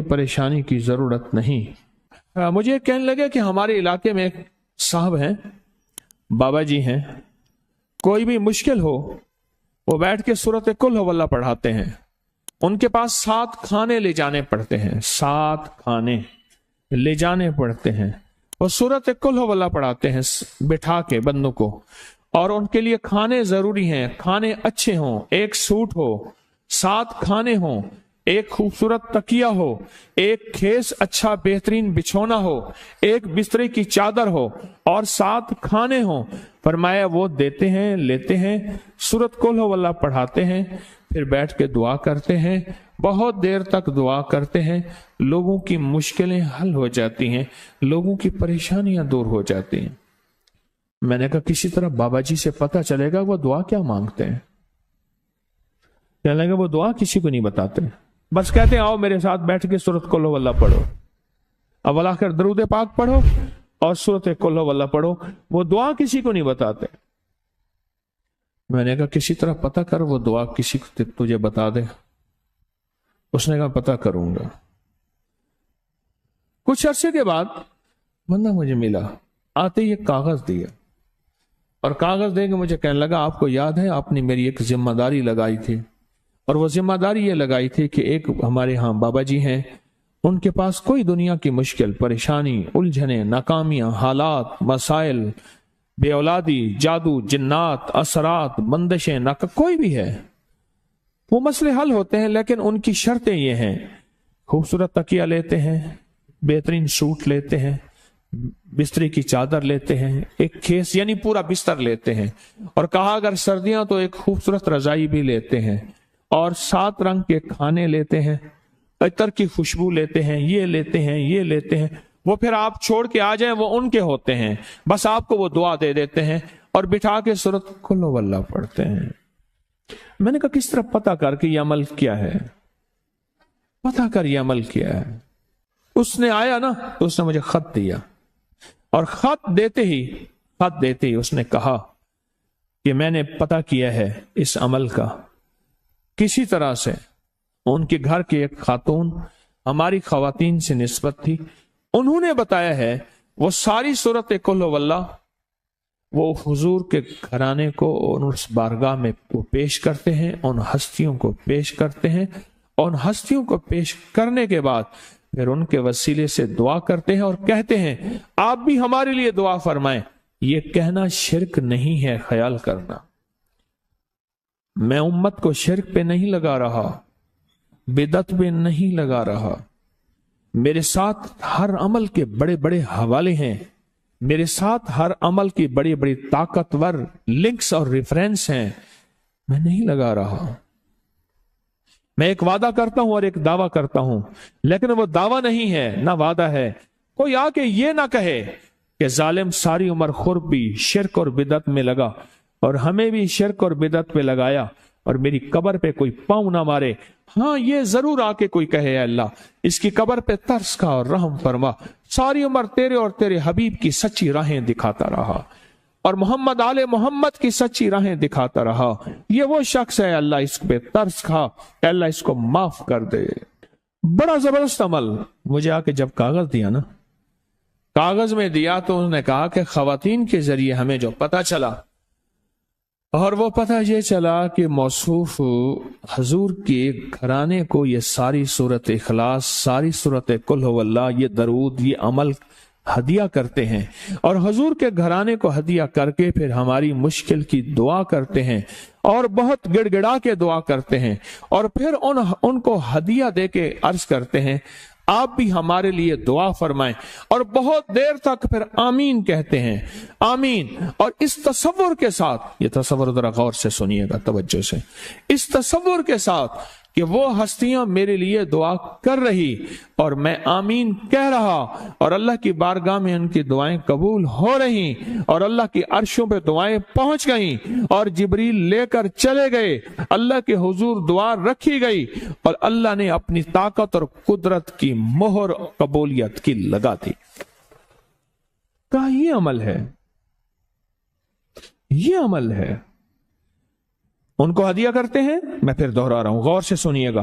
پریشانی کی ضرورت نہیں۔ مجھے کہنے لگے کہ ہمارے علاقے میں ایک صاحب ہیں، بابا جی ہیں، کوئی بھی مشکل ہو وہ بیٹھ کے سورۃ قل ہو اللہ پڑھاتے ہیں۔ ان کے پاس 7 کھانے لے جانے پڑتے ہیں، 7 کھانے لے جانے پڑتے ہیں، وہ سورۃ قل ہو اللہ پڑھاتے ہیں بٹھا کے بندوں کو، اور ان کے لیے کھانے ضروری ہیں، کھانے اچھے ہوں، ایک سوٹ ہو، 7 کھانے ہوں، ایک خوبصورت تکیہ ہو، ایک کھیس اچھا بہترین بچھونا ہو، ایک بسترے کی چادر ہو، اور 7 کھانے ہوں۔ فرمایا وہ دیتے ہیں، لیتے ہیں، سورۃ قل ہو اللہ پڑھاتے ہیں، پھر بیٹھ کے دعا کرتے ہیں، بہت دیر تک دعا کرتے ہیں، لوگوں کی مشکلیں حل ہو جاتی ہیں، لوگوں کی پریشانیاں دور ہو جاتی ہیں۔ میں نے کہا کسی طرح بابا جی سے پتہ چلے گا وہ دعا کیا مانگتے ہیں۔ کہنے لگا وہ دعا کسی کو نہیں بتاتے، بس کہتے ہیں آؤ میرے ساتھ بیٹھ کے سورۃ قل ہو اللہ پڑھو، اول آخر درود پاک پڑھو اور سورۃ قل ہو اللہ پڑھو، وہ دعا کسی کو نہیں بتاتے۔ میں نے کہا کسی طرح پتہ کر وہ دعا کسی کو تجھے بتا دے۔ اس نے کہا پتہ کروں گا۔ کچھ عرصے کے بعد بندہ مجھے ملا، آتے ہی ایک کاغذ دیا، اور کاغذ دے کے مجھے کہنے لگا آپ کو یاد ہے آپ نے میری ایک ذمہ داری لگائی تھی، اور وہ ذمہ داری یہ لگائی تھی کہ ایک ہمارے ہاں بابا جی ہیں، ان کے پاس کوئی دنیا کی مشکل، پریشانی، الجھنیں، ناکامیاں، حالات، مسائل، بے اولادی، جادو، جنات، اثرات، بندشیں، کوئی بھی ہے، وہ مسئلے حل ہوتے ہیں، لیکن ان کی شرطیں یہ ہیں، خوبصورت تکیہ لیتے ہیں، بہترین سوٹ لیتے ہیں، بستری کی چادر لیتے ہیں، ایک کھیس یعنی پورا بستر لیتے ہیں، اور کہا اگر سردیاں تو ایک خوبصورت رضائی بھی لیتے ہیں، اور 7 رنگ کے کھانے لیتے ہیں، عطر کی خوشبو لیتے ہیں، یہ لیتے ہیں، یہ لیتے ہیں، وہ پھر آپ چھوڑ کے آ جائیں وہ ان کے ہوتے ہیں، بس آپ کو وہ دعا دے دیتے ہیں اور بٹھا کے سورۃ قل ہو اللہ پڑھتے ہیں۔ میں نے کہا کس طرح پتہ کر کے یہ عمل کیا ہے، پتہ کر یہ عمل کیا ہے۔ اس نے آیا نا تو اس نے مجھے خط دیا، اور خط دیتے ہی اس نے کہا کہ میں نے پتہ کیا ہے اس عمل کا، کسی طرح سے ان کے گھر کے ایک خاتون ہماری خواتین سے نسبت تھی، انہوں نے بتایا ہے وہ ساری سورۃ قل ہو اللہ وہ حضور کے گھرانے کو اس بارگاہ میں وہ پیش کرتے ہیں، ان ہستیوں کو پیش کرتے ہیں، اور ان ہستیوں کو پیش کرنے کے بعد پھر ان کے وسیلے سے دعا کرتے ہیں اور کہتے ہیں آپ بھی ہمارے لیے دعا فرمائیں۔ یہ کہنا شرک نہیں ہے، خیال کرنا، میں امت کو شرک پہ نہیں لگا رہا، بدعت پہ نہیں لگا رہا، میرے ساتھ ہر عمل کے بڑے بڑے حوالے ہیں، میرے ساتھ ہر عمل کی بڑی بڑی طاقتور لنکس اور ریفرنس ہیں، میں نہیں لگا رہا۔ میں ایک وعدہ کرتا ہوں اور ایک دعویٰ کرتا ہوں، لیکن وہ دعویٰ نہیں ہے نہ وعدہ ہے۔ کوئی آ کے یہ نہ کہے کہ ظالم ساری عمر خرب بھی شرک اور بدعت میں لگا اور ہمیں بھی شرک اور بدعت پہ لگایا، اور میری قبر پہ کوئی پاؤں نہ مارے۔ ہاں یہ ضرور آ کے کوئی کہے اے اللہ اس کی قبر پہ ترس کھا اور رحم فرما، ساری عمر تیرے اور تیرے حبیب کی سچی راہیں دکھاتا رہا اور محمد آل محمد کی سچی راہیں دکھاتا رہا، یہ وہ شخص ہے اللہ اس پہ ترس کھا، اللہ اس کو معاف کر دے۔ بڑا زبردست عمل۔ مجھے آ کے جب کاغذ دیا نا، کاغذ میں دیا تو انہوں نے کہا کہ خواتین کے ذریعے ہمیں جو پتہ چلا، اور وہ پتہ یہ چلا کہ موصوف حضور کے گھرانے کو یہ ساری سورۃ اخلاص، ساری سورۃ قل ہو اللہ، یہ درود، یہ عمل ہدیہ کرتے ہیں، اور حضور کے گھرانے کو ہدیہ کر کے پھر ہماری مشکل کی دعا کرتے ہیں، اور بہت گڑ گڑا کے دعا کرتے ہیں، اور پھر ان کو ہدیہ دے کے عرض کرتے ہیں آپ بھی ہمارے لیے دعا فرمائیں، اور بہت دیر تک پھر آمین کہتے ہیں، آمین۔ اور اس تصور کے ساتھ، یہ تصور ذرا غور سے سنیے گا توجہ سے، اس تصور کے ساتھ کہ وہ ہستیاں میرے لیے دعا کر رہی اور میں آمین کہہ رہا، اور اللہ کی بارگاہ میں ان کی دعائیں قبول ہو رہی، اور اللہ کی عرشوں پہ دعائیں پہنچ گئیں، اور جبریل لے کر چلے گئے، اللہ کے حضور دعا رکھی گئی، اور اللہ نے اپنی طاقت اور قدرت کی مہر قبولیت کی لگا دی۔ کہا یہ عمل ہے، یہ عمل ہے۔ ان کو ہدیہ کرتے ہیں، میں پھر دوہرا رہا ہوں، غور سے سنیے گا،